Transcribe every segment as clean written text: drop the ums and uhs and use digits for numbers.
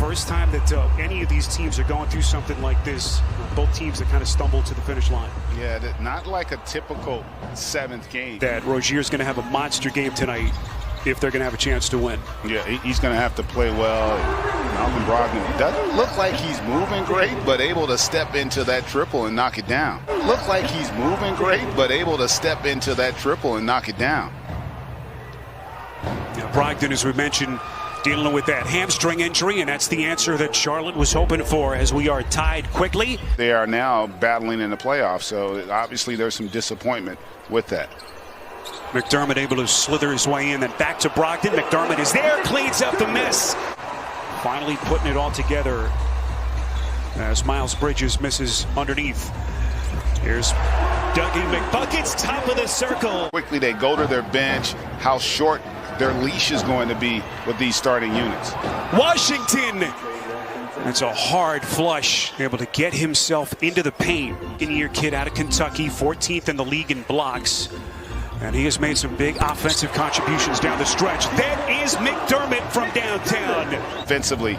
first time that any of these teams are going through something like this. Both teams that kind of stumbled to the finish line. Yeah, not like a typical seventh game. That Rozier's going to have a monster game tonight if they're going to have a chance to win. Yeah, he's going to have to play well. Malcolm Brogdon doesn't look like he's moving great, but able to step into that triple and knock it down. Look like he's moving great, but able to step into that triple and knock it down. Now, Brogdon, as we mentioned, dealing with that hamstring injury, and that's the answer that Charlotte was hoping for as we are tied quickly. They are now battling in the playoffs, so obviously there's some disappointment with that. McDermott able to slither his way in, then back to Brogdon. McDermott is there, cleans up the miss. Finally putting it all together as Miles Bridges misses underneath. Here's Dougie McBuckets, top of the circle. Quickly they go to their bench, how short their leash is going to be with these starting units. Washington, that's a hard flush, able to get himself into the paint. In-year kid out of Kentucky, 14th in the league in blocks. And he has made some big offensive contributions down the stretch. That is McDermott from downtown. Offensively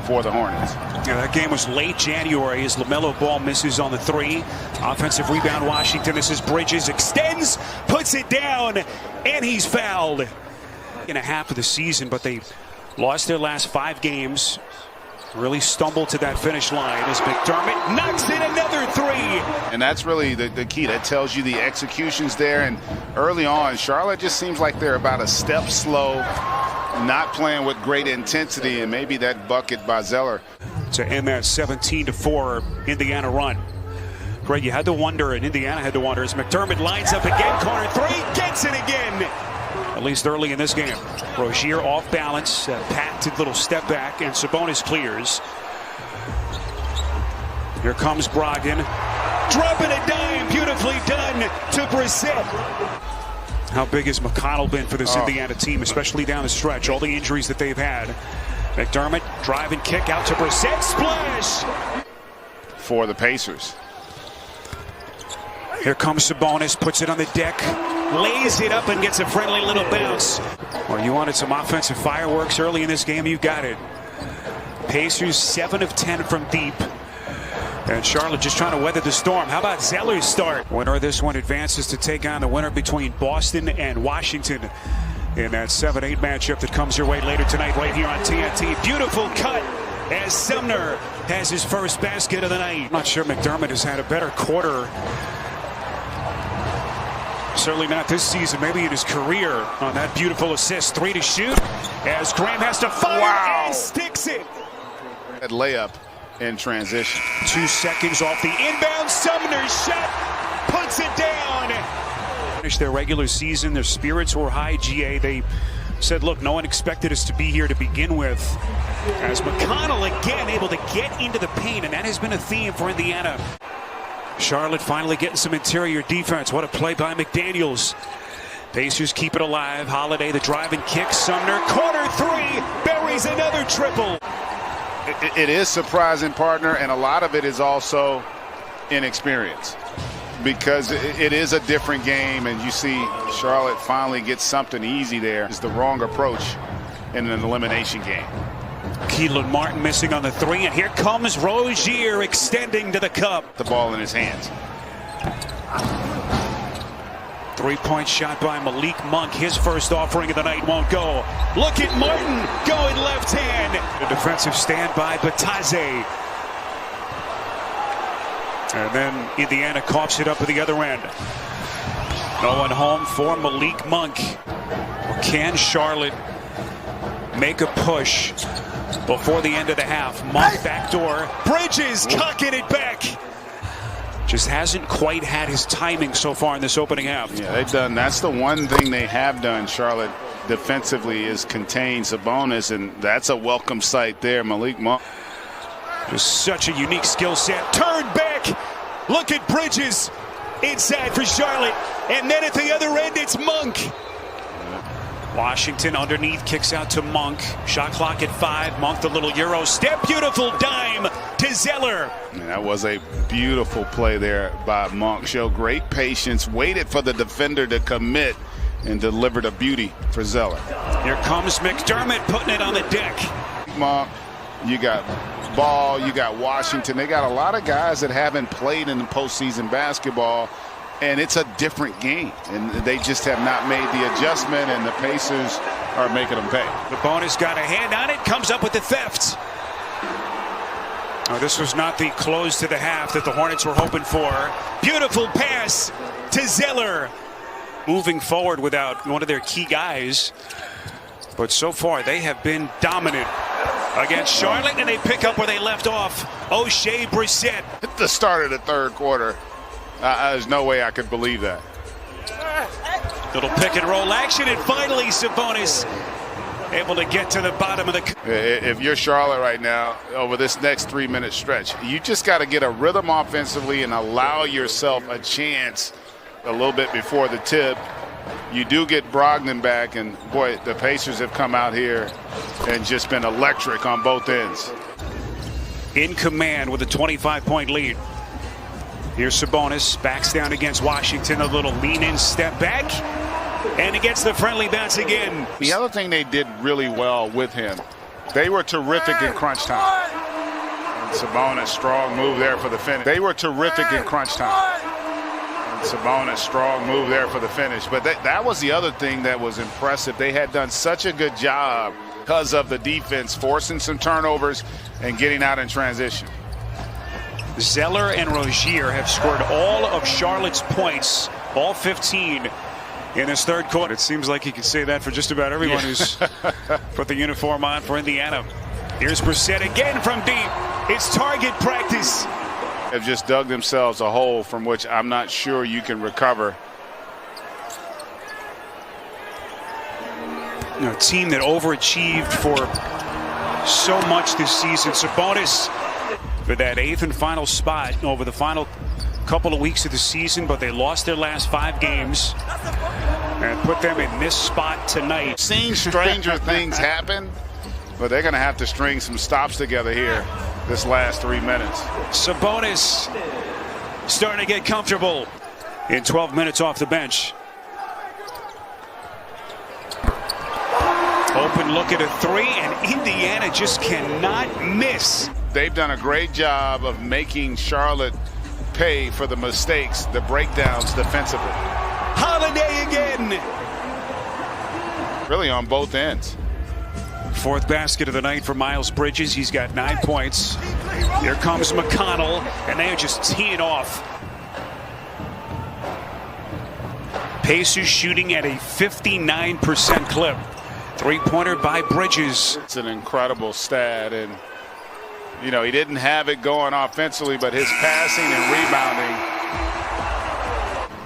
for the Hornets. Yeah, that game was late January as LaMelo Ball misses on the three. Offensive rebound, Washington. This is Bridges, extends, puts it down, and he's fouled. In a half of the season, but they lost their last 5 games. Really stumbled to that finish line as McDermott knocks in another three. And that's really the key. That tells you the execution's there. And early on, Charlotte just seems like they're about a step slow, not playing with great intensity, and maybe that bucket by Zeller. To end that 17-4 Indiana run. Greg, you had to wonder, and Indiana had to wonder, as McDermott lines up again, corner three, gets it again. At least early in this game. Rozier off balance, patented little step back, and Sabonis clears. Here comes Brogdon, dropping a dime, beautifully done to Brissett. How big has McConnell been for this Indiana team, especially down the stretch? All the injuries that they've had. McDermott, drive and kick out to Brissett, splash! For the Pacers. Here comes Sabonis, puts it on the deck, lays it up and gets a friendly little bounce. Well, you wanted some offensive fireworks early in this game, you got it. Pacers 7 of 10 from deep. And Charlotte just trying to weather the storm. How about Zeller's start? Winner of this one advances to take on the winner between Boston and Washington in that 7-8 matchup that comes your way later tonight right here on TNT. Beautiful cut as Sumner has his first basket of the night. I'm not sure McDermott has had a better quarter. Certainly not this season, maybe in his career, on that beautiful assist. 3 to shoot as Graham has to fire and sticks it. That layup in transition. 2 seconds off the inbound. Sumner's shot puts it down. Finished their regular season. Their spirits were high, GA. They said, look, no one expected us to be here to begin with. As McConnell again able to get into the paint, and that has been a theme for Indiana. Charlotte finally getting some interior defense. What a play by McDaniels. Pacers keep it alive. Holiday, the drive and kick. Sumner, corner three, buries another triple. It is surprising, partner, and a lot of it is also inexperience. Because it is a different game, and you see Charlotte finally get something easy there. It's the wrong approach in an elimination game. Keelan Martin missing on the three, and here comes Rozier extending to the cup. The ball in his hands. 3-point shot by Malik Monk. His first offering of the night won't go. Look at Martin going left hand. A defensive stand by Batadze. And then Indiana coughs it up at the other end. No one home for Malik Monk. Can Charlotte make a push before the end of the half? Monk backdoor. Bridges cocking it back. Just hasn't quite had his timing so far in this opening half. Yeah, they've done. That's the one thing they have done, Charlotte, defensively, is contain Sabonis, and that's a welcome sight there. Malik Monk. Just such a unique skill set. Turn back. Look at Bridges inside for Charlotte. And then at the other end, it's Monk. Washington underneath, kicks out to Monk. Shot clock at 5. Monk, the little Euro step. Beautiful dime to Zeller. And that was a beautiful play there by Monk. Showed great patience, waited for the defender to commit, and delivered a beauty for Zeller. Here comes McDermott putting it on the deck. Monk You got Ball, you got Washington. They got a lot of guys that haven't played in the postseason basketball, and it's a different game. And they just have not made the adjustment, and the Pacers are making them pay. The bonus got a hand on it, comes up with the theft. Oh, this was not the close to the half that the Hornets were hoping for. Beautiful pass to Zeller. Moving forward without one of their key guys. But so far, they have been dominant against Charlotte, and they pick up where they left off. O'Shea Brissett. At the start of the third quarter, there's no way I could believe that. Little pick and roll action, and finally Sabonis able to get to the bottom of the. If you're Charlotte right now, over this next 3-minute stretch, you just got to get a rhythm offensively and allow yourself a chance a little bit before the tip. You do get Brogdon back, and boy, the Pacers have come out here and just been electric on both ends. In command with a 25-point lead. Here's Sabonis, backs down against Washington, a little lean-in step back, and he gets the friendly bounce again. The other thing they did really well with him, they were terrific in crunch time. And Sabonis, strong move there for the finish. They were terrific in crunch time. Sabonis, strong move there for the finish. But that was the other thing that was impressive. They had done such a good job because of the defense, forcing some turnovers and getting out in transition. Zeller and Rozier have scored all of Charlotte's points, all 15 in this third quarter. It seems like you can say that for just about everyone who's put the uniform on for Indiana. Here's Brissett again from deep. It's target practice. Have just dug themselves a hole from which I'm not sure you can recover. A team that overachieved for so much this season. Sabonis for that 8th and final spot over the final couple of weeks of the season, but they lost their last 5 games and put them in this spot tonight. Seen stranger things happen, but they're going to have to string some stops together here this last 3 minutes. Sabonis starting to get comfortable in 12 minutes off the bench. Open look at a 3, and Indiana just cannot miss. They've done a great job of making Charlotte pay for the mistakes, the breakdowns defensively. Holiday again. Really on both ends. 4th basket of the night for Miles Bridges. He's got 9 points. Here comes McConnell, and they are just teeing off. Pacers shooting at a 59% clip. 3-pointer by Bridges. It's an incredible stat, and you know, he didn't have it going offensively, but his passing and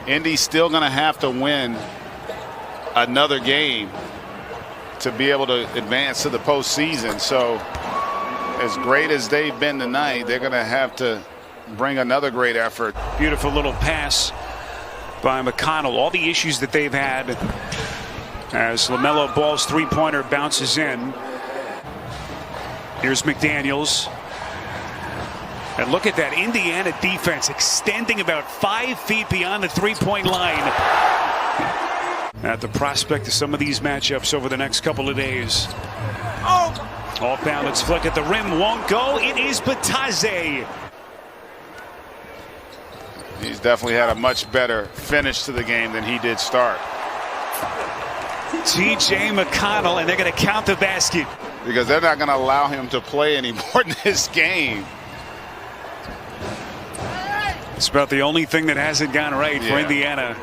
rebounding. Indy's still going to have to win another game to be able to advance to the postseason. So as great as they've been tonight, they're going to have to bring another great effort. Beautiful little pass by McConnell. All the issues that they've had as LaMelo Ball's 3-pointer bounces in. Here's McDaniels. And look at that Indiana defense extending about 5 feet beyond the 3-point line. At the prospect of some of these matchups over the next couple of days. Off balance flick at the rim won't go. It is Bataze. He's definitely had a much better finish to the game than he did start. T.J. McConnell, and they're going to count the basket. Because they're not going to allow him to play anymore in this game. It's about the only thing that hasn't gone right for Indiana.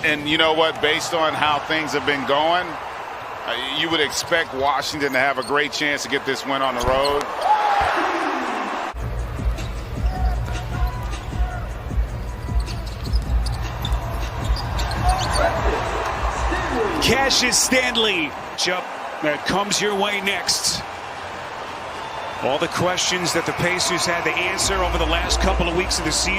And you know what? Based on how things have been going, you would expect Washington to have a great chance to get this win on the road. Cassius Stanley. Jump that comes your way next. All the questions that the Pacers had to answer over the last couple of weeks of the season.